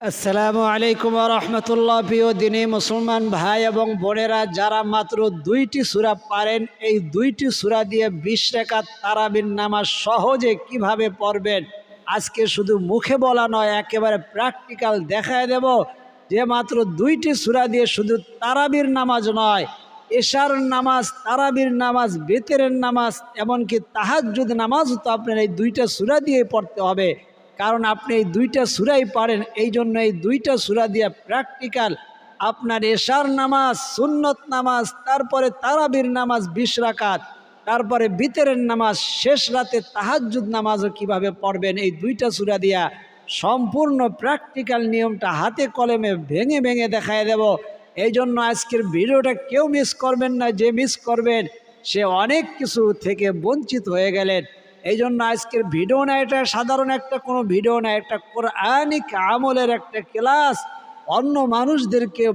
আসসালামু আলাইকুম ওয়া রাহমাতুল্লাহ। প্রিয় দিনী মুসলমান ভাই এবং বোনেরা, যারা মাত্র 2টি সূরা পারেন, এই 2টি সূরা দিয়ে 20 রাকাত তারাবির নামাজ সহজে কিভাবে পড়বেন আজকে শুধু মুখে বলা নয়, একেবারে প্র্যাকটিক্যাল দেখায় দেব যে মাত্র 2টি সূরা দিয়ে শুধু তারাবির নামাজ নয়, এশার নামাজ, তারাবির নামাজ, বেতেরের নামাজ, এমনকি তাহাজ্জুদ নামাজও তো আপনার এই 2টা সূরা দিয়ে পড়তে হবে। কারণ আপনি এই 2টা সূরাই পারেন, এই জন্য এই 2টা সূরা দিয়ে প্র্যাকটিক্যাল আপনার এশার নামাজ, সুন্নত নামাজ, তারপরে তারাবির নামাজ 20 রাকাত, তারপরে বিতরের নামাজ, শেষ রাতে তাহাজ্জুদ নামাজও কিভাবে পড়বেন এই 2টা সূরা দিয়া সম্পূর্ণ প্র্যাকটিক্যাল নিয়মটা হাতে কলমে ভেঙে ভেঙে দেখায় দেব। এই জন্য আজকের ভিডিওটা কেউ মিস করবেন না, যে মিস করবেন সে অনেক কিছু থেকে বঞ্চিত হয়ে গেলেন। এই জন্য আজকের ভিডিও না, এটা সাধারণ একটা কোনো ভিডিও না, একটা কোরআনিক আমলের একটা ক্লাস অন্য মানুষদেরকে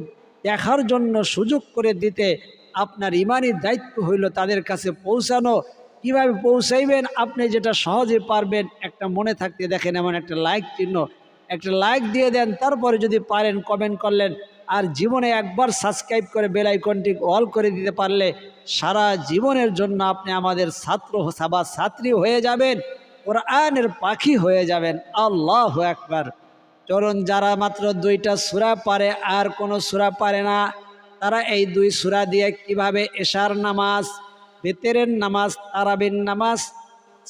দেখার জন্য সুযোগ করে দিতে আপনার ইমানি দায়িত্ব হইল তাদের কাছে পৌঁছানো। কিভাবে পৌঁছাইবেন আপনি যেটা সহজে পারবেন, একটা মনে থাকতে দেখেন এমন একটা লাইক চিহ্ন, একটা লাইক দিয়ে দেন, তারপরে যদি পারেন কমেন্ট করলেন, আর জীবনে একবার সাবস্ক্রাইব করে বেল আইকনটি অল করে দিতে পারলে সারা জীবনের জন্য আপনি আমাদের ছাত্র বা ছাত্রী হয়ে যাবেন, কোরআনের পাখি হয়ে যাবেন। আল্লাহু আকবার। চলুন, যারা মাত্র 2টা সূরা পারে আর কোনো সূরা পারে না, তারা এই 2 সূরা দিয়ে কিভাবে এশার নামাজ, বেতেরের নামাজ, তারাবির নামাজ,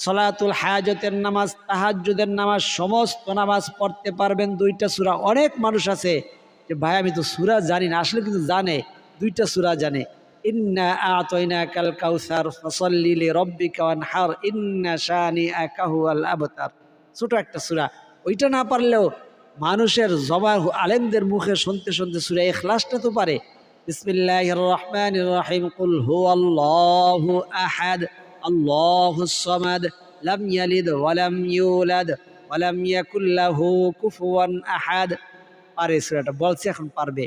সলাতুল হাজতের নামাজ, তাহাজ্জুদের নামাজ, সমস্ত নামাজ পড়তে পারবেন 2টা সূরা। অনেক মানুষ আছে যে ভাই আমি তো সূরা জানি না, আসলে কিন্তু জানে, 2টা সূরা জানে। ইন্না আ'তাইনাকাল কাউসার ফাসাল্লি লিরাব্বিকা ওয়ানহার ইন্না শানিআকা হুয়াল আবতার, ছোট একটা সূরা। ওইটা না পারলেও মানুষের জবান আলেমদের মুখে শুনতে শুনতে সূরা ইখলাসটা তো পারে। বিসমিল্লাহির রহমানির রহিম, কুল হুয়াল্লাহু আহাদ আল্লাহুস সামাদ লাম ইয়ালিদ ওয়া লাম ইউলাদ ওয়া লাম ইয়াকুল লাহু কুফুয়ান আহাদ। পারে সূরাটা, বলছে এখন পারবে।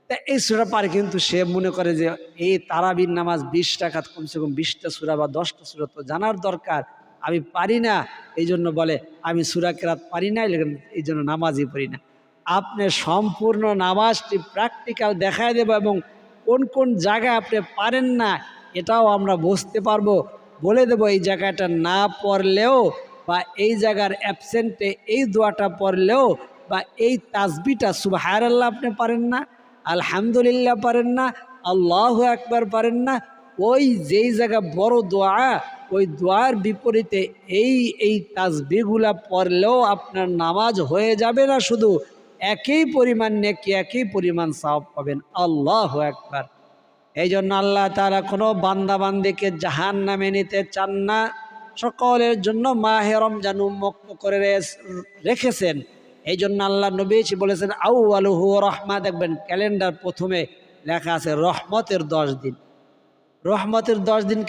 তা এই সূরা পারে, কিন্তু সে মনে করে যে এই তারাবির নামাজ 20 রাকাত, কমসে কম 20টা সূরা বা 10টা সূরা তো জানার দরকার, আমি পারি না। এই জন্য বলে আমি সূরা কেরাত পারি না, এই জন্য নামাজই পড়ি না। আপনি সম্পূর্ণ নামাজটি প্র্যাকটিক্যাল দেখায় দেব এবং কোন কোন জায়গায় আপনি পারেন না এটাও আমরা বুঝতে পারবো, বলে দেব। এই জায়গাটা না পড়লেও বা এই জায়গার অ্যাবসেন্টে এই দোয়াটা পড়লেও বা এই তাসবিহটা সুবহানাল্লাহ আপনি পারেন না, আলহামদুলিল্লাহ পারেন না, আল্লাহু আকবার পারেন না, ওই যেই জায়গা বড় দোয়া, ওই দোয়ার বিপরীতে এই তাসবিহগুলা পড়লেও আপনার নামাজ হয়ে যাবে না, শুধু একই পরিমাণ নেকি, একই পরিমাণ সওয়াব পাবেন। আল্লাহু আকবার। এই জন্য আল্লাহ তাআলা কোনো বান্দাবান্দিকে জাহান্নামে নিতে চান না, সকলের জন্য মাহে রমজান উন্মুক্ত করে রেখেছেন। এই জন্য আল্লাহ নবী বলেছেন আউয়ালুহু রহমা, দেখবেন ক্যালেন্ডার প্রথমে লেখা আছে রহমতের 10 দিন। রহমতের 10 দিন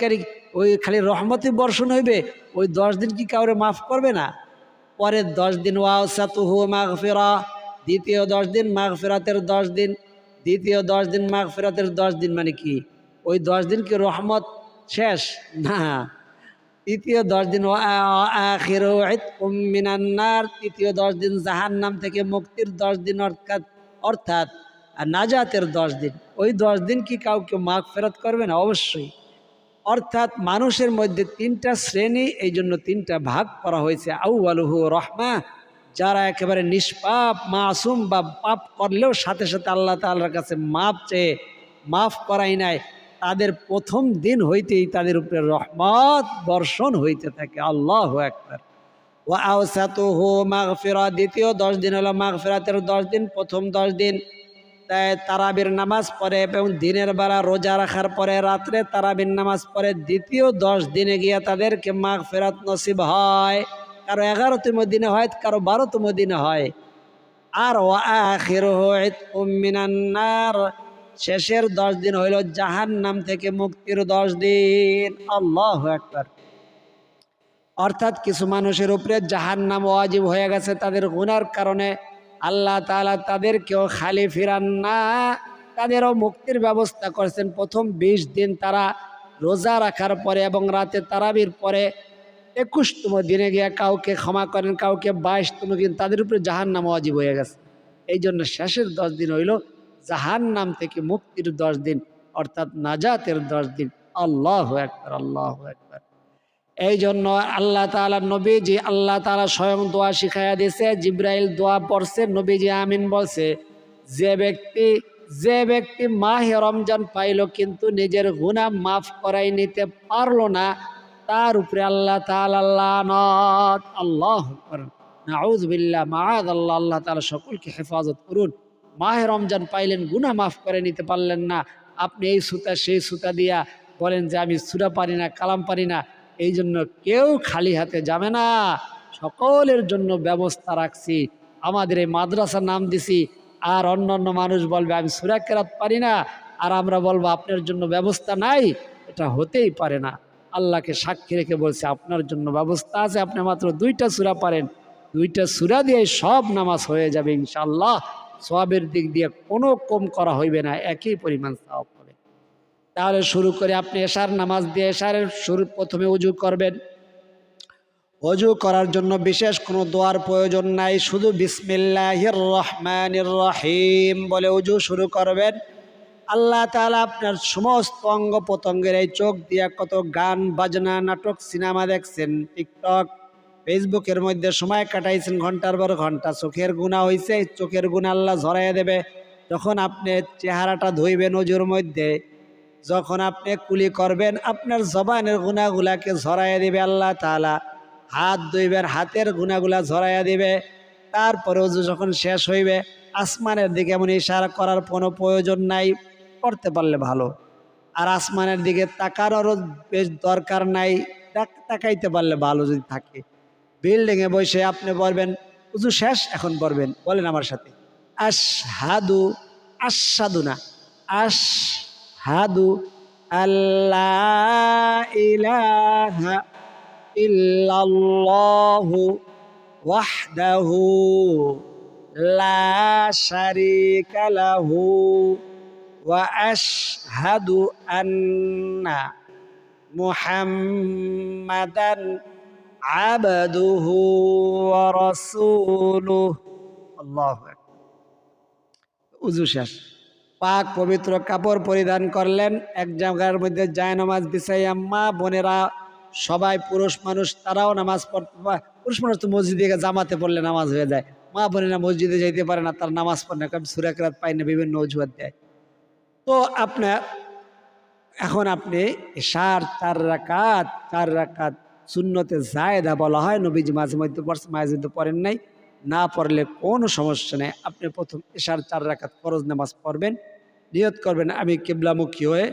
ওই খালি রহমতের বর্ষণ হইবে, ওই 10 দিন কি কাউরে মাফ করবে না? পরের 10 দিন ওয়াসাতুহু মাগফিরা, দ্বিতীয় 10 দিন মাগফিরাতের 10 দিন, দ্বিতীয় 10 দিন মাগফিরাতের 10 দিন। মানে কি ওই 10 দিন কি রহমত শেষ? না। তৃতীয় 10 দিন আখিরু ইতকুম মিনান নার, তৃতীয় 10 দিন জাহান্নাম থেকে মুক্তির 10 দিন, অর্থাৎ নাজাতের 10 দিন। ওই 10 দিন কি কাউকে মাগফিরাত করবে না? অবশ্যই। অর্থাৎ মানুষের মধ্যে 3টা শ্রেণী, এই জন্য 3টা ভাগ করা হয়েছে। আউয়ালুহু রহমা, যারা একেবারে নিষ্পাপ মাসুম বা পাপ করলেও সাথে সাথে আল্লাহ তাআলার কাছে মাপ চেয়ে মাফ করাই নাই, তাদের প্রথম দিন হইতেই তাদের উপরে রহমত বর্ষণ হইতে থাকে। আল্লাহু আকবার। ওয়া আওসাতুহু মাগফিরা, দ্বিতীয় 10 দিন হলো মাগফিরাতের 10 দিন। প্রথম 10 দিন তারাবির নামাজ পড়ে এবং দিনের বেলা রোজা রাখার পরে রাত্রে তারাবির নামাজ পড়ে, দ্বিতীয় 10 দিনে গিয়ে তাদেরকে মাগফিরাত নসিব হয়। কারো 11তম দিনে হয়, কারো 12তম দিনে হয়। আর ওয়া আখিরুহু ইতকুম মিনান নার, শেষের 10 দিন হইল জাহান্নাম থেকে মুক্তির 10 দিন। আল্লাহু আকবার। অর্থাৎ কিছু মানুষের উপরে জাহান্নাম ওয়াজিব হয়ে গেছে তাদের গুনার কারণে, আল্লাহ তাআলা তাদেরকেও খালি ফিরান না, তাদেরও মুক্তির ব্যবস্থা করেছেন। প্রথম 20 দিন তারা রোজা রাখার পরে এবং রাতে তারাবির পরে 21তম দিনে গিয়ে কাউকে ক্ষমা করেন, কাউকে 22তম দিন, তাদের উপরে জাহান্নাম ওয়াজিব হয়ে গেছে। এই জন্য শেষের 10 দিন হইল জাহান্নাম থেকে মুক্তির 10 দিন, অর্থাৎ নাজাতের 10 দিন। আল্লাহু আকবার, আল্লাহু আকবার। এই জন্য আল্লাহ তাআলা নবীজি, আল্লাহ তাআলা স্বয়ং দোয়া শিখাইয়া দিয়েছে। জিব্রাইল দোয়া পড়ছে, নবীজি আমিন বলছে। যে ব্যক্তি মাহে রমজান পাইল কিন্তু নিজের গুনাহ মাফ করাই নিতে পারলো না, তার উপরে আল্লাহ তাআলা লানত। আল্লাহু আকবার, নাউযু বিল্লাহ, মাআযাল্লাহ। আল্লাহ তাআলা সকলকে হেফাজত করুন। মাহে রমজান পাইলেন, গুনাহ মাফ করে নিতে পারলেন না, আপনি এই সুতা সেই সুতা দিয়া বলেন যে আমি সূরা পারি না, কালাম পারি না। এই জন্য কেউ খালি হাতে যাবে না, সকলের জন্য ব্যবস্থা রাখছি। আমাদের এই মাদ্রাসার নাম দিছি, আর অন্যান্য মানুষ বলবে আমি সূরা কেরাত পারি না, আর আমরা বলবো আপনার জন্য ব্যবস্থা নাই, এটা হতেই পারে না। আল্লাহকে সাক্ষী রেখে বলছে আপনার জন্য ব্যবস্থা আছে। আপনি মাত্র 2টা সূরা পারেন, 2টা সূরা দিয়ে সব নামাজ হয়ে যাবে ইনশাআল্লাহ। সওয়াবের দিক দিয়ে কোনো কম করা হইবে না, একই পরিমাণ সওয়াব হবে। তাহলে শুরু করে আপনি এশার নামাজ দিয়ে, এশারের শুরু প্রথমে ওযু করবেন। ওযু করার জন্য বিশেষ কোনো দোয়ার প্রয়োজন নাই, শুধু বিসমিল্লাহির রহমানির রহিম বলে ওযু শুরু করবেন। আল্লাহ তাআলা আপনার সমস্ত অঙ্গ প্রত্যঙ্গের, এই চোখ দিয়া কত গান বাজনা, নাটক, সিনেমা দেখছেন, টিকটক, ফেসবুকের মধ্যে সময় কাটাইছেন ঘন্টার পর ঘন্টা, চোখের গুনাহ হয়েছে, চোখের গুনাহ আল্লাহ ঝরাইয়া দেবে। যখন আপনি চেহারাটা ধুইবেন ওযুর মধ্যে, যখন আপনি কুলি করবেন, আপনার জবানের গুনাহগুলাকে ঝরাইয়া দিবে আল্লাহ তাআলা। হাত ধুইবেন, হাতের গুনাহগুলা ঝরাইয়া দিবে। তারপরে ওযু যখন শেষ হইবে, আসমানের দিকে এমন ইশারা করার কোনো প্রয়োজন নাই, করতে পারলে ভালো। আর আসমানের দিকে তাকানোরও বেশ দরকার নাই, তাকাইতে পারলে ভালো যদি থাকে। বিল্ডিংয়ে বসে আপনি বলবেন ওযু শেষ, এখন পড়বেন, বলেন আমার সাথে, আশহাদু, আশহাদু না, আশহাদু আল্লা ইলাহা ইল্লাল্লাহু ওয়াহদাহু লা শারীকা লাহু ওয়া আশহাদু আন্না মুহাম্মাদান আবদুহু ওয়া রাসূলুহু। আল্লাহু আকবার। ওযু শেষ, পাক পবিত্র কাপড় পরিধান করলেন, এক জায়গার মধ্যে জায়নামাজ বিছাইয়া মা বোনেরা সবাই, পুরুষ মানুষ তারাও নামাজ পড়তে, পুরুষ মানুষ তো মসজিদে জামাতে পড়লে নামাজ হয়ে যায়, মা বোনেরা মসজিদে যাইতে পারে না, তার নামাজ পড়ে না, কারণ সূরা কেরাত পায় না, বিভিন্ন অজুহাত দেয়। তো এখন আপনি এশার 4 রাকাত সুন্নতে জায়েদা বলা হয়, নবীজি মাঝে মধ্যে পড়ছে, মাঝে মধ্যে পড়েন নাই, না পড়লে কোনো সমস্যা নেই। আপনি প্রথম এশার 4 রাকাত ফরজ নামাজ পড়বেন, নিয়ত করবেন আমি কিবলামুখী হয়ে।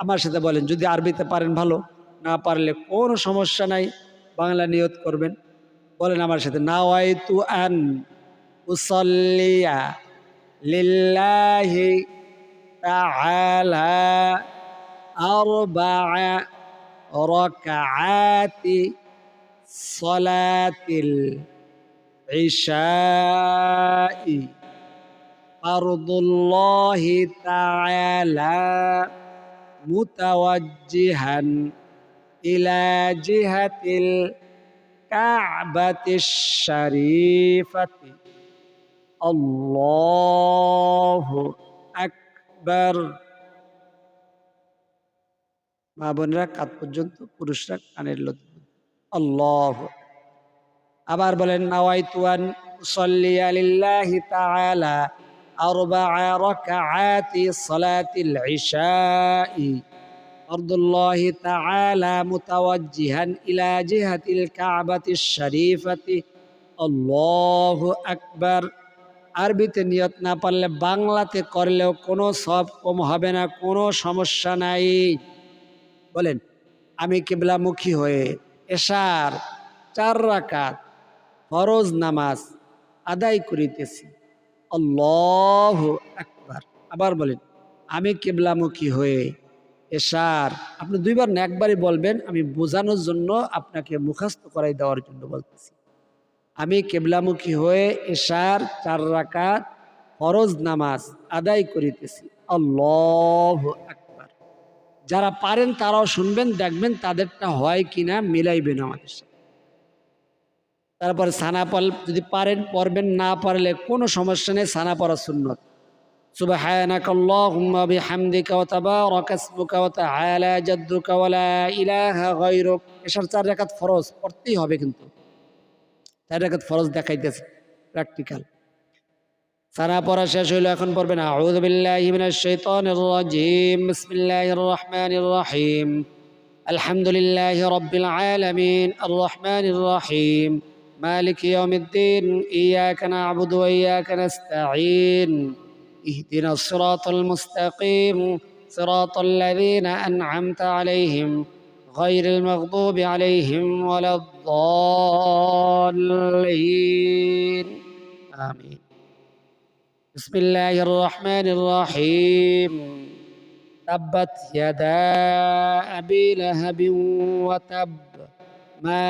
আমার সাথে বলেন, যদি আরবিতে পারেন ভালো, না পারলে কোনো সমস্যা নাই, বাংলা নিয়ত করবেন। বলেন আমার সাথে, নাওয়াইতু আন উসাল্লিয়া লিল্লাহি তাআলা আরবা'a রাকাআতি সালাতিল ইশা'i ফারদুল্লাহি তাআলা মুতাওয়াজ্জিহান ইলা জিহাতিল কা'বাতিশ শরীফাতি। আল্লাহু আকবার। মা বোনেরা কাত পর্যন্ত, পুরুষরা কানের লতি। আল্লাহ। আবার বলেন, নাওয়াইতু আন উসাল্লিয়া লিল্লাহি তাআলা আরবা'a রাকাআতি সালাতিল ইশা'i ফারদুল্লাহি তাআলা মুতাওয়াজ্জিহান ইলা জিহাতিল কা'বাতিশ শরীফাতি। আল্লাহু আকবার। আরবিতে নিয়ত না পারলে বাংলাতে করলেও কোনো সওয়াব কম হবে না, কোনো সমস্যা নাই। বলেন, আমি কিবলামুখী হয়ে এশার 4 রাকাত ফরজ নামাজ আদায় করিতেছি। আল্লাহু আকবার। আবার বলেন, আমি কিবলামুখী হয়ে এশার, আপনি 2 বার না, একবারই বলবেন, আমি বোঝানোর জন্য, আপনাকে মুখস্থ করাই দেওয়ার জন্য বলতেছি। আমি কিবলামুখী হয়ে এশার 4 রাকাত ফরজ নামাজ আদায় করিতেছি। আল্লাহু আকবার। যারা পারেন তারাও শুনবেন, দেখবেন তাদেরটা হয় কিনা, মিলাইবেন আমাদের সাথে। তারপরে সানা যদি পারেন পড়বেন, না পারলে কোনো সমস্যা নেই, সানা পড়া সুন্নত। সুবহানাকাল্লাহুম্মা বিহামদিকা ওয়া তাবারাকা ইসমুকা ওয়া তাআলা জাদ্দুকা ওয়া লা ইলাহা গায়রুক। এশার 4 রাকাত ফরজ পড়তেই হবে, কিন্তু 4 রাকাত ফরজ দেখাইতেছে প্র্যাকটিক্যাল। সানা পড়া শেষ হইল, এখন পড়বেন আউযু বিল্লাহি মিনাশ শাইতানির রাজীম, বিসমিল্লাহির রহমানির রহিম, আলহামদুলিল্লাহি রাব্বিল আলামিন, আর রহমানির রহিম, মালিকি ইয়াউমিদ্দিন, ইয়াকা না'বুদু ওয়া ইয়াকা নাস্তাঈন, ইহদিনাস সিরাতাল মুস্তাকিম, সিরাতাল লাযীনা আন'আমতা আলাইহিম গায়রিল মাগদুবি আলাইহিম ওয়ালাদ-দাল্লিন। আমিন। বিসমিল্লাহির রহমানির রহিম, তাব্বাত ইয়াদা আবি লাহাবিন ওয়া তাব, মা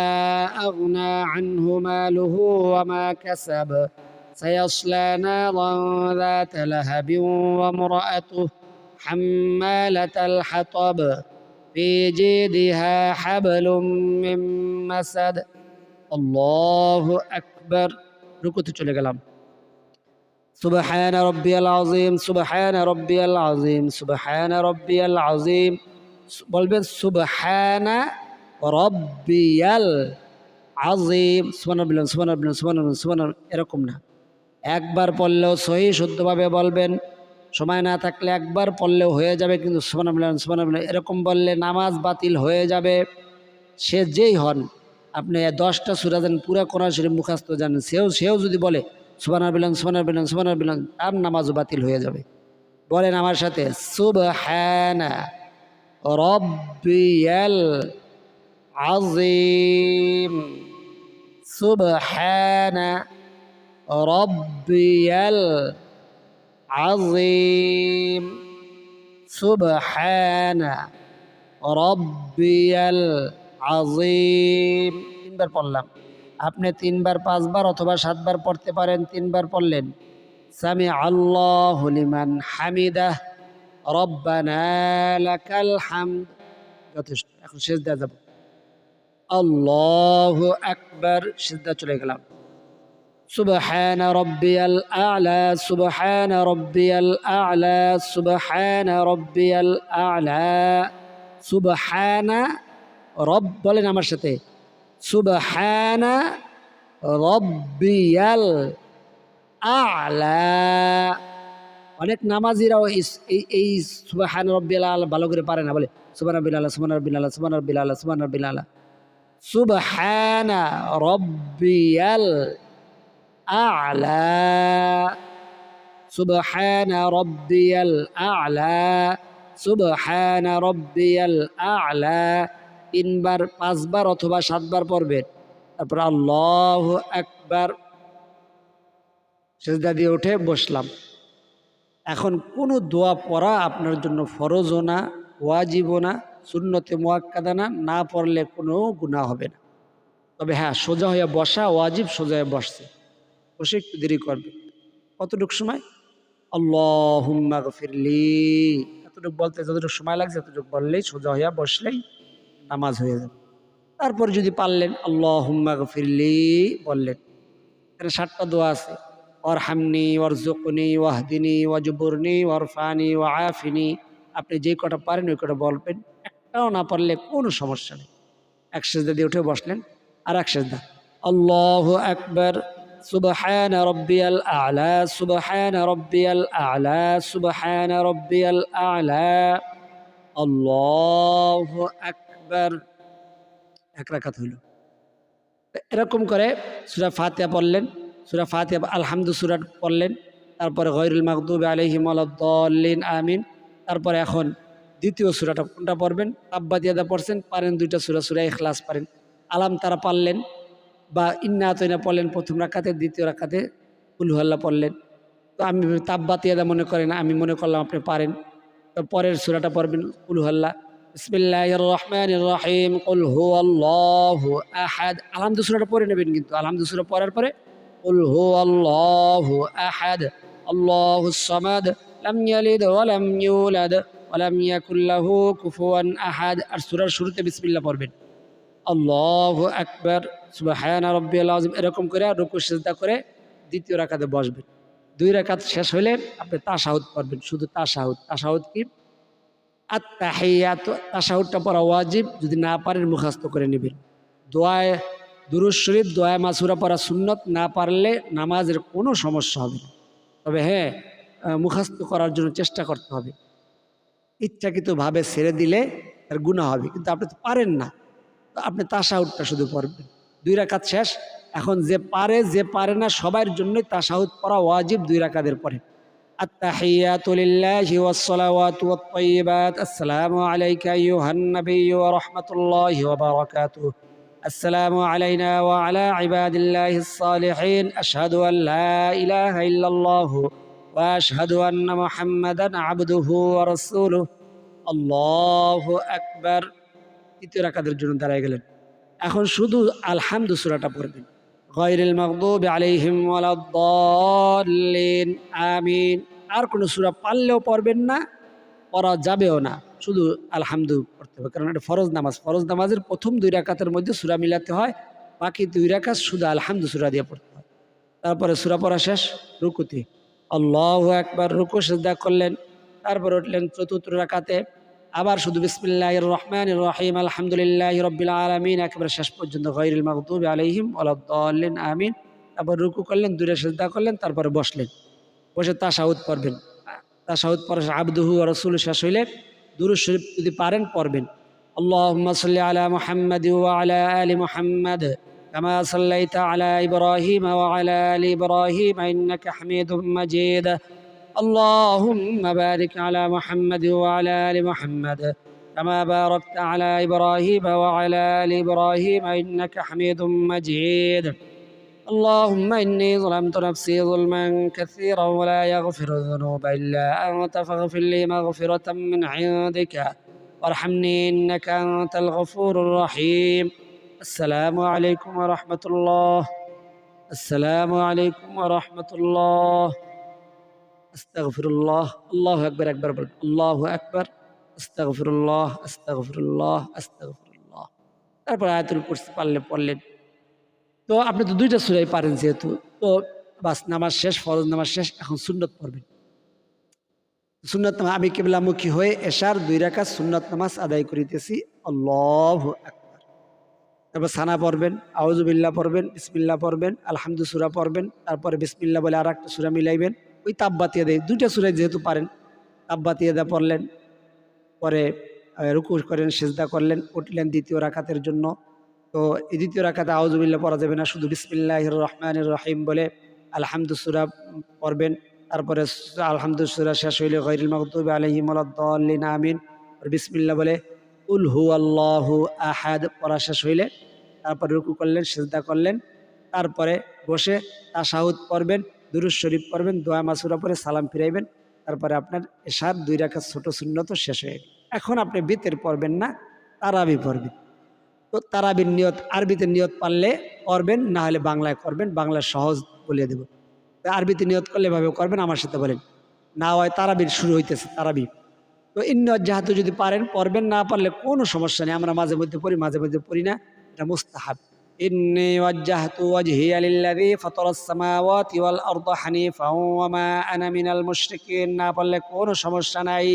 আগনা আনহু মালুহু ওয়া মা কাসাব, সায়াসলা নারান যাতা লাহাবিন ওয়া ইমরাআতুহু হাম্মালাতাল হাতাব, ফি জিদিহা হাবলুম মিন মাসাদ। আল্লাহু আকবার। রুকুতে চলে গেলাম। সুবহান রাব্বিয়াল আযীম, সুবহান রাব্বিয়াল আযীম, সুবহান রাব্বিয়াল আযীম। বলবেন সুবহানা রাব্বিয়াল আযীম, সুবহানাল্লাহ সুবহানাল্লাহ সুবহানাল্লাহ সুবহানাল্লাহ, এরকম না। একবার পড়লেও সহি শুদ্ধভাবে বলবেন, সময় না থাকলে একবার পড়লেও হয়ে যাবে, কিন্তু সুবহানাল্লাহ সুবহানাল্লাহ এরকম বললে নামাজ বাতিল হয়ে যাবে। সে যেই হন, আপনি 10টা সূরা জানেন, পুরা কোরআন শরীফ মুখস্থ জানেন, সেও যদি বলে সুবহানাল্লাহ সুবহানাল্লাহ সুবহানাল্লাহ, তার নামাজও বাতিল হয়ে যাবে। বলেন আমার সাথে, সুবহানা রাব্বিয়াল আযীম, সুবহানা রাব্বিয়াল আযীম, সুবহানা রাব্বিয়াল আযীম। 3 বার পড়লাম। আপনি 3 বার 5 বার অথবা 7 বার পড়তে পারেন। 3 বার পড়লেন সামি আল্লাহু লিমান হামিদাহ, রব্বানা লাকাল হামদ, যথেষ্ট। এখন সিজদা যাব, আল্লাহু আকবার, সিজদা চলে গেলাম। সুবহানা রাব্বিয়াল আ'লা, সুবহানা রাব্বিয়াল আ'লা, সুবহানা রাব্বিয়াল আ'লা, সুবহানা রব, বলেন আমার সাথে, সুবহানা রাব্বিয়াল আ'লা। অনেক নামাজিরাও এই সুবহানা রাব্বিয়াল আ'লা ভালো করে পারে না, বলে সুবহানা রাব্বিল আ'লা, সুবহানা রাব্বিল আ'লা, সুবহানা রাব্বিল আ'লা, সুবহানা রাব্বিল আ'লা। সুবহানা রাব্বিয়াল আ'লা, সুবহানা রাব্বিয়াল আ'লা, সুবহানা রাব্বিয়াল আ'লা। 3 বার 5 বার অথবা 7 বার পড়বেন। তারপর আল্লাহু আকবার, সিজদা দিয়ে উঠে বসলাম। এখন কোনো দোয়া পড়া আপনার জন্য ফরজও না, ওয়াজিবও না, সুন্নতে মুআক্কাদা না, না পড়লে কোনো গুনাহ হবে না। তবে হ্যাঁ, সোজা হয়ে বসা ওয়াজিব, সোজা হয়ে বসছে, বসে একটু দেরি করবে। কতটুকু সময়? আল্লাহুম্মা গফিরলি, এতটুকু বলতে যতটুকু সময় লাগছে এতটুকু বললেই, সোজা হইয়া বসলেই নামাজ হয়ে যাবে। তারপর যদি পারলেন আল্লাহুম্মা গফিরলি বললেন। এখানে 7টা দোয়া আছে, ওয়ারহামনি ওয়ারজুকনি ওয়াহদিনি ওয়াজবুরনি ওয়ারফানি ওয়াআফিনি। আপনি যে কটা পারেন ওই কটা বলবেন, একটাও না পারলে কোনো সমস্যা নেই। এক সিজদা দিয়ে উঠে বসলেন, আর এক সিজদা, আল্লাহু আকবার, সুবহানা রাব্বিয়াল আ'লা, সুবহানা রাব্বিয়াল আ'লা, সুবহানা রাব্বিয়াল আ'লা, আল্লাহু আকবার। 1 রাকাত হইল। এরকম করে সূরা ফাতিহা পড়লেন, সূরা ফাতিহা আলহামদু সূরা পড়লেন, তারপরে গায়রুল মাগদুবি আলাইহিম ওয়ালাদ-দাল্লিন আমিন। তারপরে এখন দ্বিতীয় সূরাটা কোনটা পড়বেন? তাব্বাত ইয়াদা পড়ছেন, পারেন 2টা সূরা, সূরা ইখলাস পারেন, আলাম তারা পারলেন, বা ইন্না আতাইনা পড়লেন প্রথম রাকাতে, দ্বিতীয় রাকাতে কুল হুয়াল্লাহ পড়লেন। তো আমি তাব্বাত ইয়াদা মনে করেন, আমি মনে করলাম আপনি পারেন, তো পরের সূরাটা পড়বেন কুল হুয়াল্লাহ। বিসমিল্লাহির রহমানির রহিম, কুল হুয়াল্লাহু আহাদ। আলহামদু সূরাটা পড়ে নেবেন, কিন্তু আলহামদু সূরা পড়ার পরে কুল হুয়াল্লাহু আহাদ, আল্লাহুস সামাদ, লাম ইয়ালিদ ওয়া লাম ইউলাদ ওয়া লাম ইয়াকুল লাহু কুফুয়ান আহাদ। আর সূরার শুরুতে বিসমিল্লাহ পড়বেন। আল্লাহু আকবার, সুবহান রাব্বিয়াল আযীম, এরকম করে রুকু সিজদা করে দ্বিতীয় রাকাতে বসবেন। 2 রাকাত শেষ হলে আপনি তাশাহুদ পড়বেন, শুধু তাশাহুদ। তাশাহুদ কি? আত-তাহিয়াতু, তাশাহুদটা পড়া ওয়াজিব, যদি না পারেন মুখস্থ করে নেবেন। দোয়ায়ে দুরূদ শরীফ, দোয়ায়ে মাসুরা পড়া সুন্নত, না পারলে নামাজের কোনো সমস্যা হবে না। তবে হ্যাঁ, মুখস্থ করার জন্য চেষ্টা করতে হবে। ইচ্ছাকৃতভাবে ছেড়ে দিলে তার গুনাহ হবে, কিন্তু আপনি তো পারেন না, তো আপনি তাশাহুদটা শুধু পড়বেন। 2 রাকাত শেষ। এখন যে পারে যে পারে না সবার জন্যই তাশাহুদ পড়া ওয়াজিব 2 রাকাতের পরে। আত-তাহিয়াতু লিল্লাহি ওয়াস-সালাওয়াতু ওয়াত-তাইয়্যিবাত, আসসালামু আলাইকা আইয়ুহান নাবিয়্যু ওয়া রাহমাতুল্লাহি ওয়া বারাকাতুহু, আসসালামু আলাইনা ওয়া আলা ইবাদিল্লাহিস সালিহিন, আশহাদু আন লা ইলাহা ইল্লাল্লাহু ওয়া আশহাদু আন্না মুহাম্মাদান আবদুহু ওয়া রাসূলুহু, আল্লাহু আকবার। 3য় রাকাতের জন্য দাঁড়ায় গেলেন। এখন শুধু আলহামদু সূরাটা পড়বেন। গায়রিল মাগদুবি আলাইহিম ওয়ালাদ-দাল্লিন, আমিন। আর কোনো সূরা পারলেও পড়বেন না, পড়া যাবেও না, শুধু আলহামদু পড়তে হবে, কারণ এটা ফরজ নামাজ। ফরজ নামাজের প্রথম 2 রাকাতের মধ্যে সূরা মিলাতে হয়, বাকি 2 রাকাত শুধু আলহামদু সূরা দিয়ে পড়তে হয়। তারপরে সূরা পড়া শেষ, রুকুতে আল্লাহু আকবার, রুকু সিজদা করলেন, তারপর উঠলেন 4র্থ রাকাতে, আবার শুধু বিসমিল্লাহির রহমানির রহিম, আলহামদুলিল্লাহি রাব্বিল আলামিন, একেবারে শেষ পর্যন্ত গায়রিল মাগদুবি আলাইহিম ওয়ালাদ-দাল্লিন, আমিন। তারপর রুকু করলেন, 2 সিজদা করলেন, তারপরে বসলেন। বসে তাশাহুদ পড়বেন। তাশাহুদ পড়া আবদুহু ওয়া রাসূলুহু শেষ হইলে দুরূদ শরীফ যদি পারেন পড়বেন। আল্লাহুম্মা সাল্লি আলা মুহাম্মাদ ওয়া আলা আলি মুহাম্মাদ কামা সাল্লাইতা আলা ইব্রাহিম ওয়া আলা আলি ইব্রাহিম ইন্নাকা হামিদুম মাজিদ। اللهم بارك على محمد وعلى آل محمد كما باركت على إبراهيم وعلى آل إبراهيم إنك حميد مجيد. اللهم إني ظلمت نفسي ظلما كثيرا ولا يغفر الذنوب إلا أنت فاغفر لي مغفرة من عندك وارحمني إنك أنت الغفور الرحيم. السلام عليكم ورحمة الله. السلام عليكم ورحمة الله. আস্তাগফিরুল্লাহ, আল্লাহু আকবার, একবার বলুন আল্লাহু আকবার, আস্তাগফিরুল্লাহ, আস্তাগফিরুল্লাহ, আস্তাগফিরুল্লাহ। তারপর আয়াতুল কুরসি পারলে পড়লেন। তো আপনি তো 2টা সূরাই পারেন যেহেতু, তো বাস নামাজ শেষ, ফরজ নামাজ শেষ, এখন সুন্নত পড়বেন। সুন্নত নামাজ আমি কিবলামুখী হয়ে এশার 2 রাকাত সুন্নত নামাজ আদায় করিতেছি, আল্লাহু আকবার। তারপর সানা পড়বেন, আউযু বিল্লাহ পড়বেন, বিসমিল্লাহ পড়বেন, আলহামদু সূরা পড়বেন, তারপরে বিসমিল্লাহ বলে আরেকটা সূরা মিলাইবেন। ওই তাব্বাত ইয়াদা, 2টা সূরাই যেহেতু পারেন, তাব্বাত ইয়াদা পড়লেন, পরে রুকু করেন, সিজদা করলেন, উঠলেন 2য় রাকাতের জন্য। তো এই 2য় রাকাতে আউযু বিল্লাহ পড়া যাবে না, শুধু বিসমিল্লাহির রহমানির রহিম বলে আলহামদু সূরা পড়বেন। তারপরে আলহামদু সূরা শেষ হইলে গায়রিল মাগদুবি আলাইহিম ওয়ালাদ-দাল্লিন, আমিন। আর বিসমিল্লাহ বলে কুল হুয়াল্লাহু আহাদ পড়া শেষ হইলে তারপরে রুকু করলেন, সিজদা করলেন, তারপরে বসে তাশাহুদ পড়বেন, দুরূদ শরীফ পড়বেন, দোয়া মাসুরা পড়ে সালাম ফিরাইবেন। তারপরে আপনার এশার 2 রাকাত ছোট সুন্নত শেষ হয়ে গেল। এখন আপনি বিতের পড়বেন না, তারাবি পড়বেন। তো তারাবির নিয়ত আরবিতে নিয়ত পারলে পড়বেন, না হলে বাংলায় করবেন, বাংলা সহজ বলিয়ে দেব। আরবিতে নিয়ত করলে এভাবে করবেন, আমার সাথে বলেন। না হয় তারাবির শুরু হইতেছে, তারাবি। তো ইন্নিয়ত জাহাতু যদি পারেন পড়বেন, না পারলে কোনো সমস্যা নেই, আমরা মাঝে মধ্যে পড়ি, মাঝে মধ্যে পড়ি না, এটা মুস্তাহাব। ইন্নী ওয়াজ্জাহতু ওয়াজহিয়া লিল্লাযী ফাতারাস সামাওয়াতি ওয়াল আরদা হানিফাও ওয়া মা আনা মিনাল মুশরিকিন, না পারলে কোনো সমস্যা নাই।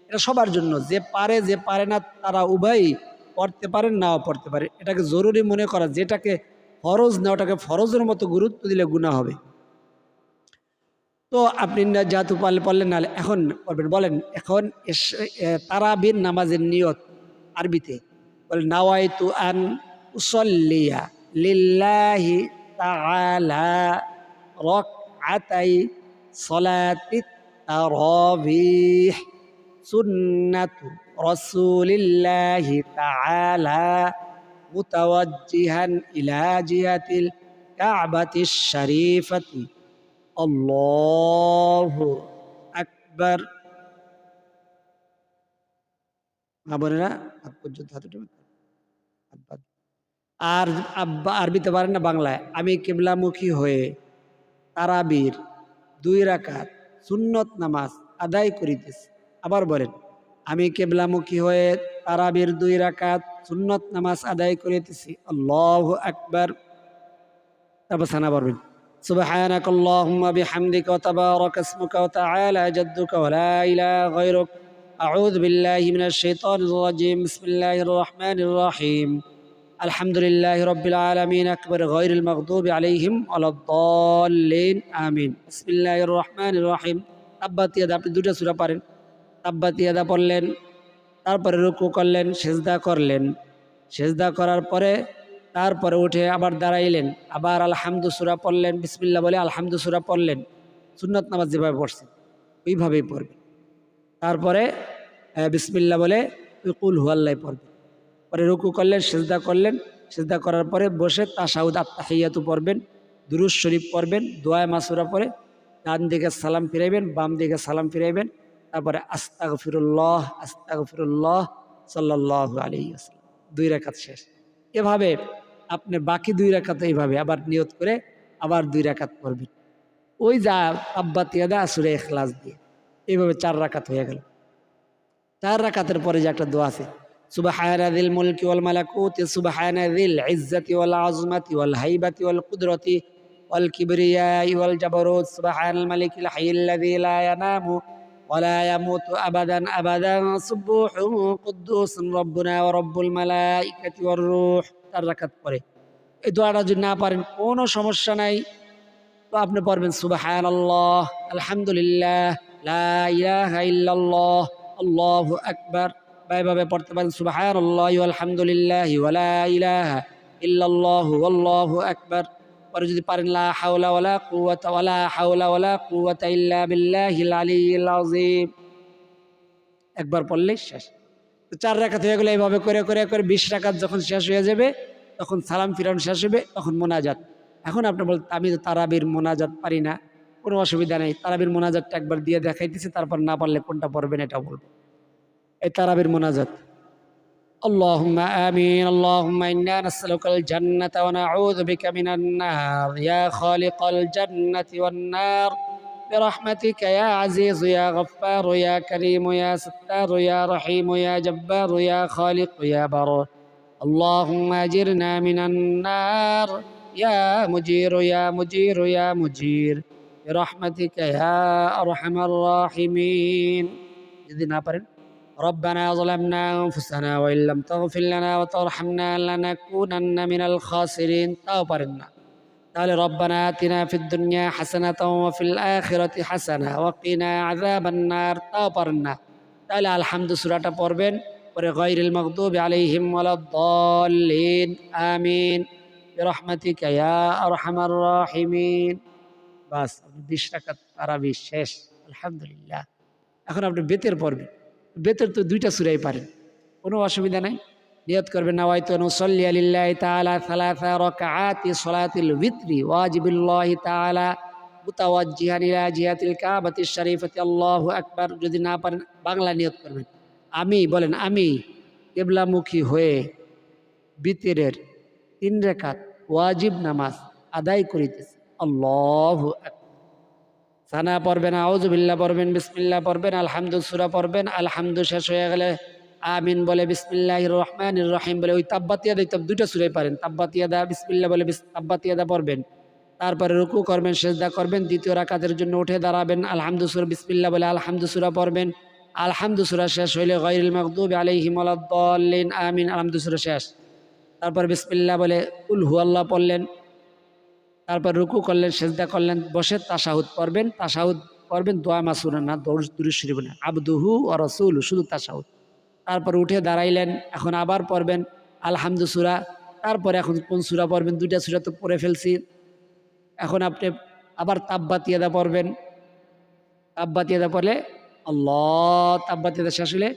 এটা সবার জন্য, যে পারে যে পারে না তারা উভয়ই পড়তে পারেন, নাও পড়তে পারে। এটাকে জরুরি মনে করা, যেটাকে ফরজ না ওটাকে ফরজের মতো গুরুত্ব দিলে গুনাহ হবে। তো আপনি যেহেতু পড়লেন, না এখন পড়বেন। বলেন এখন তারাবির নামাজের নিয়ত আরবিতে বলেন নাওয়াইতু আন উসাল্লিয়া লিল্লাহি তাআলা রাকআতাই সালাতিত তারাবিহ সুন্নাতু রাসূলিল্লাহি তাআলা মুতাওয়াজ্জিহান ইলা জিহাতিল কাবাতিশ শরীফাতি, আল্লাহু আকবার। মা বোনেরা হাত পর্যন্ত হাত উঠাবেন। আর আরবিতে পারেন না, বাংলায়। আমি কিবলামুখী হয়ে তারাবির 2 রাকাত সুন্নত নামাজ আদায় করিতেছি। আবার বলেন আমি কিবলামুখী হয়ে তারাবির 2 রাকাত সুন্নত নামাজ আদায় করিতেছি। আল্লাহু আকবার। তারপর সানা পড়বেন সুবহানাক আল্লাহুম্মা বিহামদিকা ওয়া তাবারাকা ইসমুকা ওয়া তাআলা জাদ্দুকা ওয়া লা ইলাহা গায়রুক আউযু বিল্লাহি মিনাশ শাইতানির রাজীম বিসমিল্লাহির রহমানির রহিম আলহামদুলিল্লাহি রাব্বিল আলামিন আকবার গায়রিল মাগদুবি আলাইহিম ওয়ালাদ-দাল্লিন আমিন। বিসমিল্লাহির রহমানির রহিম। তাব্বাত ইয়াদা, আপনি 2টা সূরা পারেন। তাব্বাত ইয়াদা পড়লেন, তারপরে রুকু করলেন, সেজদা করলেন, সেজদা করার পরে তারপরে উঠে আবার দাঁড়াইলেন, আবার আলহামদু সূরা পড়লেন, বিসমিল্লাহ বলে আলহামদু সূরা পড়লেন। সুন্নত নামাজ যেভাবে পড়ছেন ওইভাবেই পড়বেন। তারপরে বিসমিল্লাহ বলে কুল হুয়াল্লাহ পড়বেন। পরে রুকু করলেন, সেজদা করলেন, সেজদা করার পরে বসে তাশাহুদ আত-তাহিয়াতু পড়বেন, দুরূদ শরীফ পড়বেন, দোয়া মাসুরা পড়ে ডান দিকে সালাম ফিরাইবেন, বাম দিকে সালাম ফিরাইবেন। তারপরে আস্তাগফিরুল্লাহ আস্তাগফিরুল্লাহ সাল্লাল্লাহু আলাইহি ওয়াসাল্লাম, 2 রাকাত শেষ। এভাবে আপনি বাকি 2 রাকাত এইভাবে আবার নিয়ত করে আবার 2 রাকাত পড়বেন। ওই যা তাব্বাত ইয়াদা সূরা ইখলাস দিয়ে এইভাবে 4 রাকাত হয়ে গেল। 4 রাকাতের পরে যে একটা দোয়া আছে, সুবহানা যিল মুলকি ওয়াল মালাকুতি সুবহানা যিল ইজ্জাতি ওয়াল আযমাতি ওয়াল হাইবাতি ওয়াল কুদরতি ওয়াল কিবরিয়াই ওয়াল জাবারুত সুবহানাল মালিকিল হাইয়্যিল্লাযী লা ইয়ানামু ওয়া লা ইয়ামুতু আবাদান আবাদান সুবহুন কুদ্দুসুন রাব্বুনা ওয়া রাব্বুল মালাইকাতি ওয়ার রূহ। 4 রাকাত পরে এই দোয়াটা যদি না পারেন কোনো সমস্যা নাই, তো আপনি পড়বেন সুবহানাল্লাহ আলহামদুলিল্লাহ লা ইলাহা ইল্লাল্লাহ আল্লাহু আকবার। এভাবে পড়তে পারেন সুবহানাল্লাহি ওয়া আলহামদুলিল্লাহি ওয়া লা ইলাহা ইল্লাল্লাহু আল্লাহু আকবার। পরে যদি পারেন লা হাওলা ওয়ালা কুওয়াতা ওয়ালা হাওলা ওয়ালা কুওয়াতা ইল্লা বিল্লাহিল আলিয়্যিল আযীম, একবার পড়লেই শেষ। তো 4 রাকাত হয়ে গেলে এইভাবে করে করে করে 20 রাকাত যখন শেষ হয়ে যাবে তখন সালাম ফিরানো শেষ হবে, তখন মোনাজাত। এখন আপনি বলতে আমি তো তারাবির মোনাজাত পারি না, কোনো অসুবিধা নেই, তারাবির মোনাজাতটা একবার দিয়ে দেখাইতেছি, তারপর না পারলে কোনটা পড়বেন এটা বলবো। এই তারাবির মোনাজাত আল্লাহুম্মা আমিন আল্লাহুম্মা ইন্না নাসআলুকাল জান্নাতা ওয়া নাউযু বিকা মিনান নার ইয়া খালিকাল জান্নাতি ওয়ান নার বিরহমাতিকা ইয়া আজিজ ইয়া গফফার ইয়া কারীম ইয়া সাত্তার ইয়া রহিম ইয়া জব্বার ইয়া খালিক ইয়া বার আল্লাহুম্মা আজিরনা মিনান নার ইয়া মুজির ইয়া মুজির ইয়া মুজির বিরহমাতিকা ইয়া আরহামার রাহিমিন। যদি না পারেন ربنا ظلمنا أنفسنا وإن لم تغفر لنا وترحمنا لنكونن من الخاسرين তাও পারেন না, তাহলে ربنا آتنا في الدنيا حسنة وفي الآخرة حسنة وقنا عذاب النار তাও পারেন না, তাহলে আলহামদু সূরাটা পড়বেন, পরে গায়রিল মাগদুবি আলাইহিম ওয়ালাদ-দাল্লিন আমিন বিরহমাতিকা ইয়া আরহামার রাহিমিন। বাস, আপনি 20 রাকাত তারাবি শেষ আলহামদুলিল্লাহ। এখন আপনি বেতের পড়বেন, বেতের তো 2টা সূরাই পারেন, কোনো অসুবিধা নাই। নিয়ত করবেন নাওয়াইতু আন উসাল্লি লিল্লাহি তাআলা সালাসা রাকাআতি সালাতিল উইতরি ওয়াজিবুল্লাহি তাআলা মুতাওয়াজ্জিহান ইলা জিহাতিল কাবাতিশ শরীফাতি আল্লাহু আকবার। যদি না পারেন বাংলা নিয়ত করবেন, আমি বলেন আমি কিবলামুখী হয়ে বিতরের 3 রাকাত ওয়াজিব নামাজ আদায় করিতেছি আল্লাহু আকবার। সানা পড়বেন, আউযু বিল্লাহ পড়বেন, বিসমিল্লাহ পড়বেন, আলহামদু সূরা পড়বেন, আলহামদু শেষ হয়ে গেলে আমিন বলে বিসমিল্লাহির রহমানির রহিম বলে ওই তাব্বাত ইয়াদা, 2টা সূরাই পারেন, তাব্বাত ইয়াদা বিসমিল্লাহ বলে তাব্বাত ইয়াদা পড়বেন। তারপরে রুকু করবেন, সেজদা করবেন, 2য় রাকাতের জন্য উঠে দাঁড়াবেন, আলহামদু সূরা বিসমিল্লাহ বলে আলহামদু সূরা পড়বেন, আলহামদু সূরা শেষ হইলে গায়রিল মাগদুবি আলাইহিম ওয়ালাদ-দাল্লিন আমিন, আলহামদু সূরা শেষ। তারপর বিসমিল্লাহ বলে কুল হুয়াল্লাহ পড়লেন, তারপর রুকু করলেন, সেজদা করলেন, বসে তাশাহুদ পড়বেন, তাশাহুদ পড়বেন, দোয়া মাসুরা না, দুরূদ শরীফ না, আবদুহু ওয়া রাসূলুহু, শুধু তাশাহুদ। তারপর উঠে দাঁড়াইলেন, এখন আবার পড়বেন আলহামদু সূরা। তারপরে এখন কোন সূরা পড়বেন, 2টা সূরা তো পড়ে ফেলছি, এখন আপনি আবার তাব্বাত ইয়াদা পড়বেন। তাব্বাত ইয়াদা পড়লে আল্লাহ, তাব্বাত ইয়াদা শেষ হলে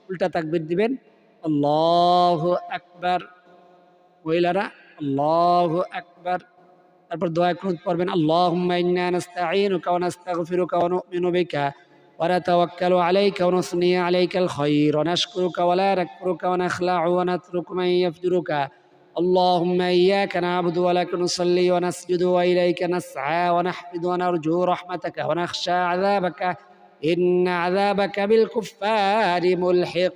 উল্টা তাকবীর দিবেন, আল্লাহু আকবার। মহিলারা আল্লাহু আকবার। তারপর দোয়া কুনুত পড়বেন, আল্লাহুম্মা ইন্না নাস্তাঈনুকা ওয়া নাস্তাগফিরুকা ওয়া নু'মিনু বিকা ওয়া নাতাওয়াক্কালু আলাইকা ওয়া নুসনি আলাইকাল খায়র ওয়া নাশকুরুকা ওয়া লা নাকফুরুকা ওয়া নাখলা'ু ওয়া নাতরুকু মান ইয়াফজুরুকা আল্লাহুম্মা ইয়্যাকা না'বুদু ওয়া লাকা নুসাল্লি ওয়া নাসজুদু ওয়া ইলাইকা নাসআ ওয়া নাহফিদু ওয়া নারজু রাহমাতাকা ওয়া নাখশা আযাবাকা ইন্না আযাবাকা বিল কুফফারি মুলহিক।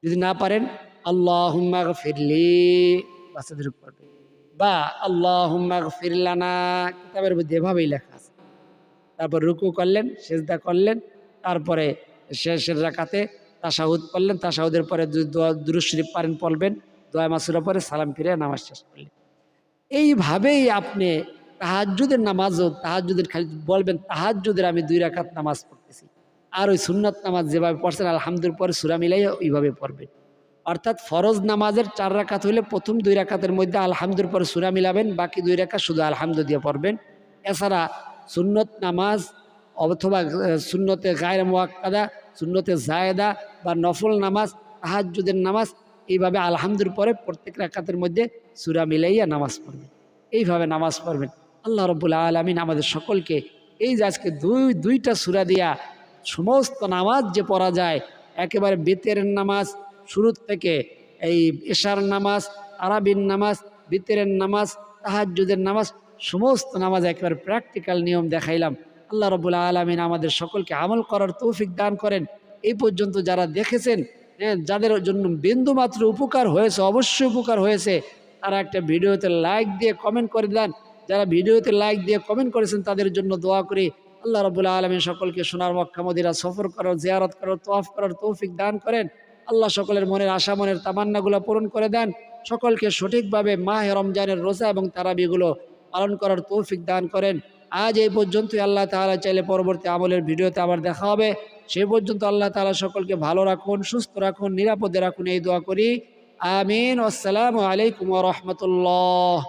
যদি না পারেন আল্লাহুম্মা গফিরলি বাচ্চাদের পড়বে, বা আল্লাহুম্মা গফির লানা, কিতাবের মধ্যে এভাবেই লেখা আছে। তারপর রুকু করলেন, সিজদা করলেন, তারপরে শেষের রাকাতে তাশাহুদ পড়লেন, তাশাহুদের পরে দুরূদ শরীফ পারেন পড়বেন, দোয়া মাসুরা পরে সালাম ফিরে নামাজ শেষ করলেন। এইভাবেই আপনি তাহাজ্জুদের নামাজও, তাহাজ্জুদের খালি বলবেন তাহাজ্জুদের আমি 2 রাকাত নামাজ পড়তেছি, আর ওই সুন্নত নামাজ যেভাবে পড়ছেন আলহামদুর পরে সূরা মিলাইয়া ওইভাবে পড়বেন। অর্থাৎ ফরজ নামাজের 4 রাকাত হইলে প্রথম 2 রাকাতের মধ্যে আলহামদুর পরে সূরা মিলাবেন, বাকি 2 রাকাত শুধু আলহামদু দিয়ে পড়বেন। এছাড়া সুন্নত নামাজ অথবা সুন্নতে গায়রে মুআক্কাদা, সুন্নতে জায়েদা বা নফল নামাজ, তাহাজ্জুদের নামাজ, এইভাবে আলহামদুর পরে প্রত্যেক রাকাতের মধ্যে সূরা মিলাইয়া নামাজ পড়বেন। এইভাবে নামাজ পড়বেন। আল্লাহ রাব্বুল আলামিন আমাদের সকলকে এই যে আজকে দুইটা সূরা দিয়া সমস্ত নামাজ যে পড়া যায়, একেবারে বিতরের নামাজ শুরু থেকে এই এশার নামাজ, তারাবির নামাজ, বিতরের নামাজ, তাহাজ্জুদের নামাজ, সমস্ত নামাজ একেবারে প্র্যাকটিক্যাল নিয়ম দেখাইলাম। আল্লাহ রাব্বুল আলামিন আমাদের সকলকে আমল করার তৌফিক দান করেন। এই পর্যন্ত যারা দেখেছেন, যাদের জন্য বিন্দুমাত্র উপকার হয়েছে, অবশ্যই উপকার হয়েছে, তারা একটা ভিডিওতে লাইক দিয়ে কমেন্ট করে দেন। যারা ভিডিওতে লাইক দিয়ে কমেন্ট করেছেন তাদের জন্য দোয়া করি আল্লাহ রাব্বুল আলামিন সকলকে সোনার মক্কা মদিনা সফর করার, জিয়ারত করার, তওয়াফ করার তৌফিক দান করেন। আল্লাহ সকলের মনের আশা, মনের তামান্নাগুলো পূরণ করে দেন। সকলকে সঠিকভাবে মাহে রমজানের রোজা এবং তারাবিগুলো পালন করার তৌফিক দান করেন। আজ এই পর্যন্তই। আল্লাহ তাআলা চাইলে পরবর্তী আমলের ভিডিওতে আবার দেখা হবে। সেই পর্যন্ত আল্লাহ তাআলা সকলকে ভালো রাখুন, সুস্থ রাখুন, নিরাপদে রাখুন, এই দোয়া করি। আমিন। আসসালামু আলাইকুম ওয়া রাহমাতুল্লাহ।